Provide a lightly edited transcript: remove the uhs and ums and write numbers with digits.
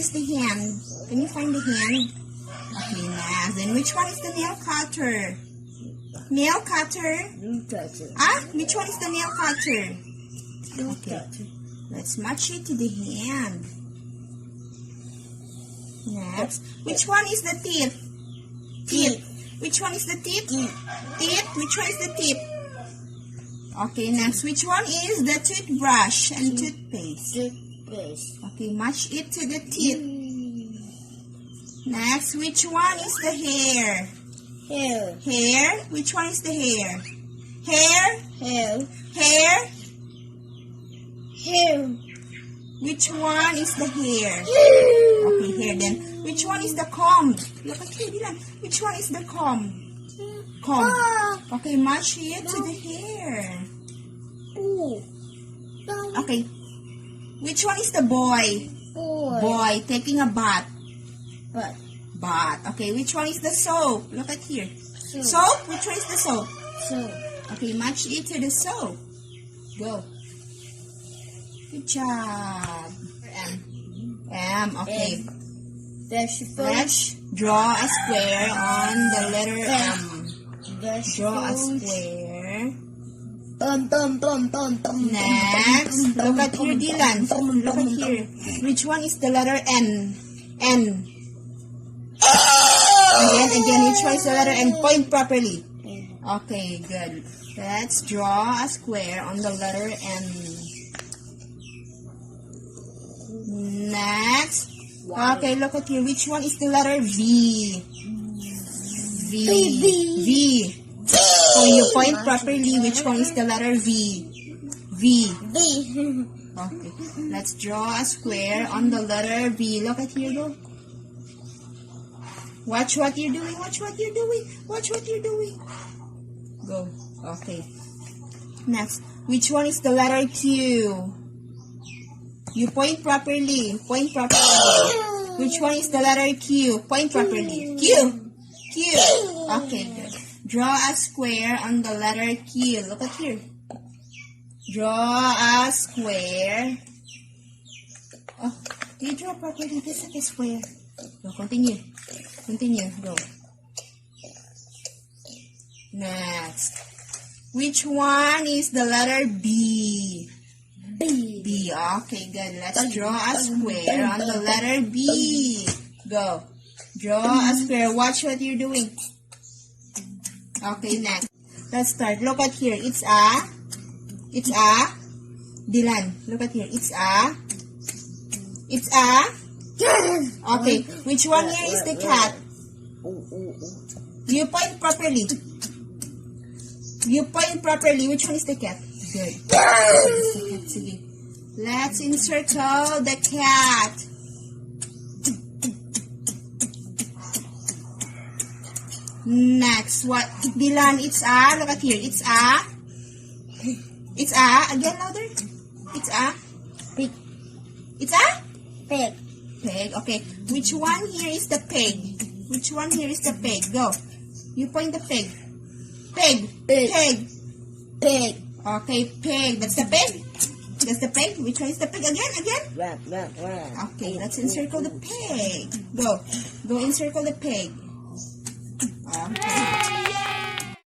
is the hand? Can you find the hand? Okay, next. Then which one is the nail cutter? Nail cutter? Which one is the nail cutter? Okay. Let's match it to the hand. Next. Which one is the tip? Tip. Which one is the tip? Tip. Which one is the tip? Okay, next. Which one is the toothbrush and toothpaste? Okay, match it to the tip. Next, which one is the hair? Hair. Which one is the hair? Hair. Hair. Which one is the hair? Okay, hair then. Which one is the comb? Look at here, Dylan. Which one is the comb? Comb. Okay, match it to the hair. Okay. Which one is the boy? Boy taking a bath. Bath. Okay, which one is the soap? Look at here. Soap? Which one is the soap? Okay, match it to the soap. Go. Good job. M. Okay. Let's draw a square on the letter M. Draw a square. Next, look at here, Dylan. Look at here. Which one is the letter N? N. Again, which one is the letter N? Point properly. Okay, good. Let's draw a square on the letter N. Next. Okay, look at here. Which one is the letter V? V. So you point properly. Which one is the letter V? V. Okay. Let's draw a square on the letter V. Look at here, go. Watch what you're doing. Watch what you're doing. Watch what you're doing. Go. Okay. Next. Which one is the letter Q? You point properly. Point properly. Which one is the letter Q? Point properly. Q. Okay, good. Draw a square on the letter Q. Look at here. Draw a square. Oh, you draw properly. This is a square. Go, continue. Go. Next. Which one is the letter B? B. Okay, good. Let's draw a square on the letter B. Go. Draw a square. Watch what you're doing. Okay, next. Let's start. Look at here. It's a. Dylan, look at here. It's a. Okay. Which one here is the cat? You point properly. Which one is the cat? Good. Sige. Let's encircle the cat. Next, what? Dylan, it's a. Look at here. It's a. Again louder. It's a. Pig. It's a? Pig. Okay. Which one here is the pig? Go. You point the pig. Pig. Okay, pig. That's the pig. Which one is the pig? Again. Okay, let's encircle the pig. Go encircle the pig. Okay.